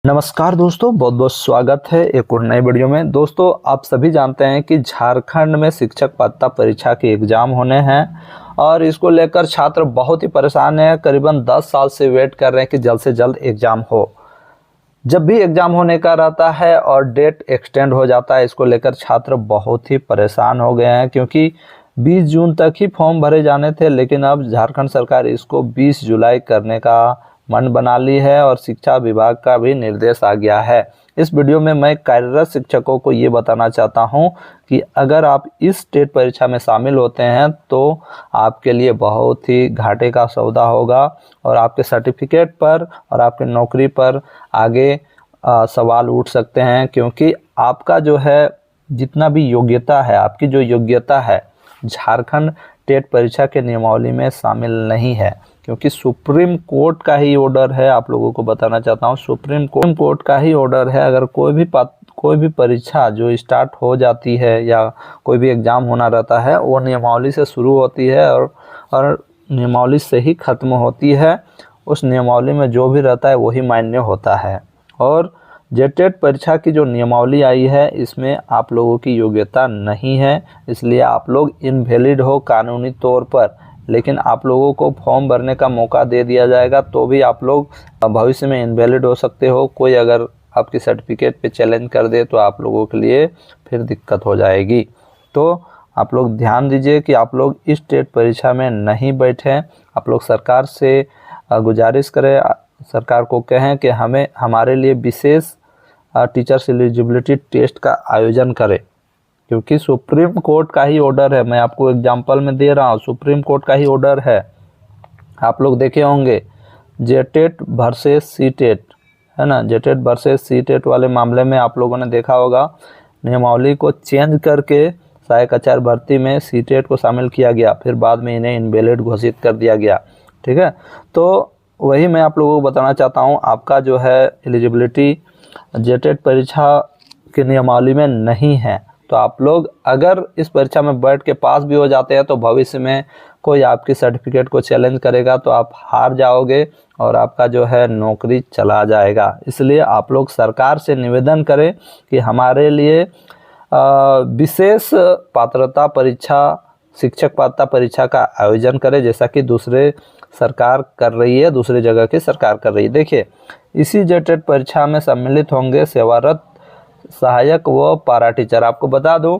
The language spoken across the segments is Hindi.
नमस्कार दोस्तों, बहुत बहुत स्वागत है एक और नए वीडियो में। दोस्तों, आप सभी जानते हैं कि झारखंड में शिक्षक पात्रता परीक्षा के एग्ज़ाम होने हैं और इसको लेकर छात्र बहुत ही परेशान हैं। करीबन 10 साल से वेट कर रहे हैं कि जल्द से जल्द एग्ज़ाम हो। जब भी एग्ज़ाम होने का रहता है और डेट एक्सटेंड हो जाता है, इसको लेकर छात्र बहुत ही परेशान हो गए हैं, क्योंकि 20 जून तक ही फॉर्म भरे जाने थे, लेकिन अब झारखंड सरकार इसको 20 जुलाई करने का मन बना ली है और शिक्षा विभाग का भी निर्देश आ गया है। इस वीडियो में मैं कार्यरत शिक्षकों को ये बताना चाहता हूँ कि अगर आप इस स्टेट परीक्षा में शामिल होते हैं तो आपके लिए बहुत ही घाटे का सौदा होगा और आपके सर्टिफिकेट पर और आपके नौकरी पर आगे सवाल उठ सकते हैं, क्योंकि आपका जो है जितना भी योग्यता है, आपकी जो योग्यता है झारखंड टेट परीक्षा के नियमावली में शामिल नहीं है, क्योंकि सुप्रीम कोर्ट का ही ऑर्डर है। आप लोगों को बताना चाहता हूँ, सुप्रीम कोर्ट का ही ऑर्डर है। अगर कोई भी परीक्षा जो स्टार्ट हो जाती है या कोई भी एग्ज़ाम होना रहता है, वो नियमावली से शुरू होती है और नियमावली से ही ख़त्म होती है। उस नियमावली में जो भी रहता है वही मान्य होता है। और जेटेट परीक्षा की जो नियमावली आई है, इसमें आप लोगों की योग्यता नहीं है, इसलिए आप लोग इनवैलिड हो कानूनी तौर पर। लेकिन आप लोगों को फॉर्म भरने का मौका दे दिया जाएगा, तो भी आप लोग भविष्य में इनवैलिड हो सकते हो। कोई अगर आपकी सर्टिफिकेट पे चैलेंज कर दे तो आप लोगों के लिए फिर दिक्कत हो जाएगी। तो आप लोग ध्यान दीजिए कि आप लोग इस टेट परीक्षा में नहीं बैठें। आप लोग सरकार से गुजारिश करें, सरकार को कहें कि हमारे लिए विशेष टीचर्स एलिजिबिलिटी टेस्ट का आयोजन करें, क्योंकि सुप्रीम कोर्ट का ही ऑर्डर है। मैं आपको एग्जांपल में दे रहा हूँ, सुप्रीम कोर्ट का ही ऑर्डर है। आप लोग देखे होंगे जेटेट वर्सेस सीटेट, है ना, जेटेट वर्सेस सीटेट वाले मामले में आप लोगों ने देखा होगा, नियमावली को चेंज करके सहायक आचार्य भर्ती में सीटेट को शामिल किया गया, फिर बाद में इन्हें इनवैलिड घोषित कर दिया गया। ठीक है, तो वही मैं आप लोगों को बताना चाहता हूँ, आपका जो है एलिजिबिलिटी जेटेट परीक्षा की नियमावली में नहीं है। तो आप लोग अगर इस परीक्षा में बैठ के पास भी हो जाते हैं तो भविष्य में कोई आपकी सर्टिफिकेट को चैलेंज करेगा तो आप हार जाओगे और आपका जो है नौकरी चला जाएगा। इसलिए आप लोग सरकार से निवेदन करें कि हमारे लिए विशेष पात्रता परीक्षा, शिक्षक पात्रता परीक्षा का आयोजन करें, जैसा कि दूसरे सरकार कर रही है, दूसरी जगह की सरकार कर रही है। देखिए, इसी जेटेट परीक्षा में सम्मिलित होंगे सेवारत सहायक व पारा टीचर। आपको बता दूं,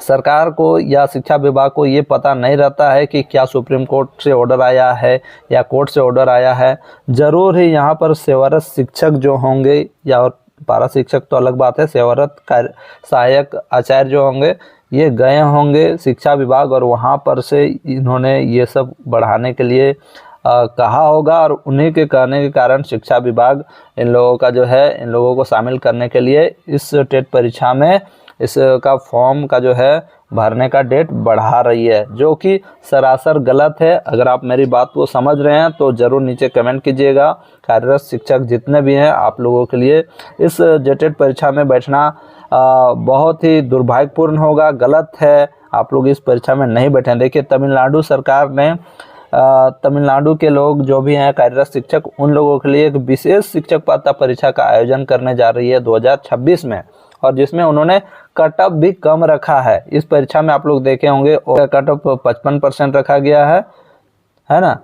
सरकार को या शिक्षा विभाग को ये पता नहीं रहता है कि क्या सुप्रीम कोर्ट से ऑर्डर आया है या कोर्ट से ऑर्डर आया है। ज़रूर ही यहाँ पर सेवारत शिक्षक जो होंगे या और पारा शिक्षक तो अलग बात है, सेवारत सहायक आचार्य जो होंगे ये गए होंगे शिक्षा विभाग और वहाँ पर से इन्होंने ये सब बढ़ाने के लिए कहा होगा और उन्हीं के कहने के कारण शिक्षा विभाग इन लोगों का जो है, इन लोगों को शामिल करने के लिए इस टेट परीक्षा में इसका फॉर्म का जो है भरने का डेट बढ़ा रही है, जो कि सरासर गलत है। अगर आप मेरी बात को समझ रहे हैं तो ज़रूर नीचे कमेंट कीजिएगा। कार्यरत शिक्षक जितने भी हैं, आप लोगों के लिए इस जेटेट परीक्षा में बैठना बहुत ही दुर्भाग्यपूर्ण होगा, गलत है। आप लोग इस परीक्षा में नहीं बैठें। देखिए, तमिलनाडु सरकार ने तमिलनाडु के लोग जो भी हैं कार्यरत शिक्षक, उन लोगों के लिए एक विशेष शिक्षक पात्रता परीक्षा का आयोजन करने जा रही है 2026 में, और जिसमें उन्होंने कट ऑफ भी कम रखा है। इस परीक्षा में आप लोग देखे होंगे कट ऑफ 55% रखा गया है ना।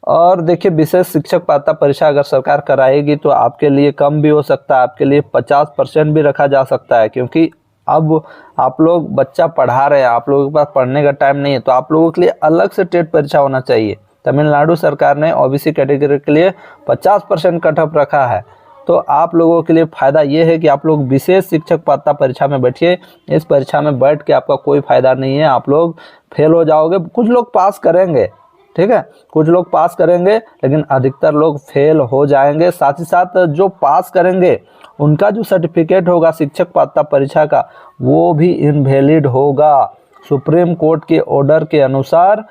और देखिए, विशेष शिक्षक पात्रता परीक्षा अगर सरकार कराएगी तो आपके लिए कम भी हो सकता है, आपके लिए 50% भी रखा जा सकता है, क्योंकि अब आप लोग बच्चा पढ़ा रहे हैं, आप लोगों के पास पढ़ने का टाइम नहीं है, तो आप लोगों के लिए अलग से टेट परीक्षा होना चाहिए। तमिलनाडु सरकार ने ओबीसी कैटेगरी के लिए 50% कट ऑफ रखा है। तो आप लोगों के लिए फ़ायदा ये है कि आप लोग विशेष शिक्षक पात्रता परीक्षा में बैठिए। इस परीक्षा में बैठ के आपका कोई फ़ायदा नहीं है, आप लोग फेल हो जाओगे। कुछ लोग पास करेंगे, ठीक है, कुछ लोग पास करेंगे, लेकिन अधिकतर लोग फेल हो जाएंगे। साथ ही साथ जो पास करेंगे उनका जो सर्टिफिकेट होगा शिक्षक पात्रता परीक्षा का, वो भी इनवैलिड होगा। सुप्रीम कोर्ट के ऑर्डर के अनुसार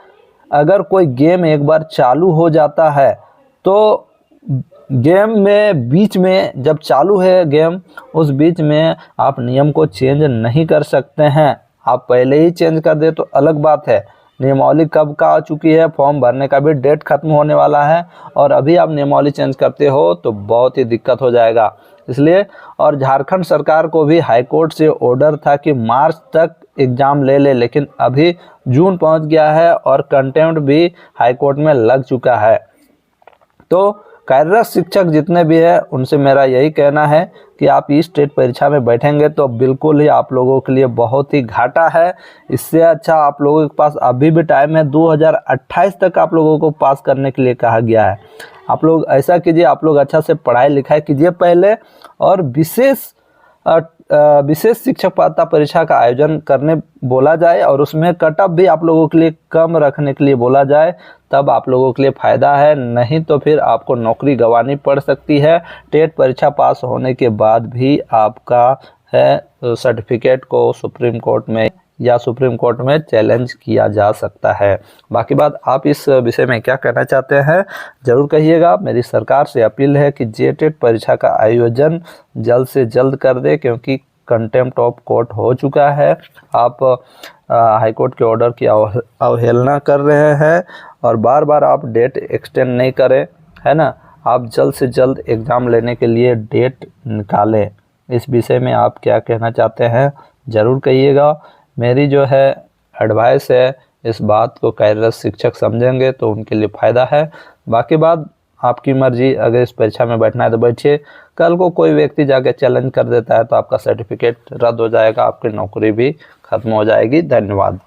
अगर कोई गेम एक बार चालू हो जाता है तो गेम में बीच में जब चालू है गेम, उस बीच में आप नियम को चेंज नहीं कर सकते हैं। आप पहले ही चेंज कर दे तो अलग बात है, नियमावली कब का आ चुकी है, फॉर्म भरने का भी डेट खत्म होने वाला है और अभी आप नियमावली चेंज करते हो तो बहुत ही दिक्कत हो जाएगा। इसलिए और झारखंड सरकार को भी हाईकोर्ट से ऑर्डर था कि मार्च तक एग्ज़ाम ले ले, लेकिन अभी जून पहुंच गया है और कंटेम्प्ट भी हाईकोर्ट में लग चुका है। तो कार्यरत शिक्षक जितने भी हैं उनसे मेरा यही कहना है कि आप इस टेट परीक्षा में बैठेंगे तो बिल्कुल ही आप लोगों के लिए बहुत ही घाटा है। इससे अच्छा आप लोगों के पास अभी भी टाइम है, 2028 तक आप लोगों को पास करने के लिए कहा गया है। आप लोग ऐसा कीजिए, आप लोग अच्छा से पढ़ाई लिखाई कीजिए पहले, और विशेष शिक्षक पात्रता परीक्षा का आयोजन करने बोला जाए और उसमें कट ऑफ भी आप लोगों के लिए कम रखने के लिए बोला जाए, तब आप लोगों के लिए फ़ायदा है। नहीं तो फिर आपको नौकरी गंवानी पड़ सकती है। टेट परीक्षा पास होने के बाद भी आपका है सर्टिफिकेट को सुप्रीम कोर्ट में चैलेंज किया जा सकता है। बाकी बात आप इस विषय में क्या कहना चाहते हैं ज़रूर कहिएगा। मेरी सरकार से अपील है कि जेटेट परीक्षा का आयोजन जल्द से जल्द कर दे, क्योंकि कंटेम्प्ट ऑफ कोर्ट हो चुका है। आप हाई कोर्ट के ऑर्डर की अवहेलना कर रहे हैं और बार बार आप डेट एक्सटेंड नहीं करें, है ना। आप जल्द से जल्द एग्ज़ाम लेने के लिए डेट निकालें। इस विषय में आप क्या कहना चाहते हैं ज़रूर कहिएगा। मेरी जो है एडवाइस है, इस बात को कार्यरत शिक्षक समझेंगे तो उनके लिए फ़ायदा है। बाकी बात आपकी मर्जी, अगर इस परीक्षा में बैठना है तो बैठिए। कल को कोई व्यक्ति जाके चैलेंज कर देता है तो आपका सर्टिफिकेट रद्द हो जाएगा, आपकी नौकरी भी खत्म हो जाएगी। धन्यवाद।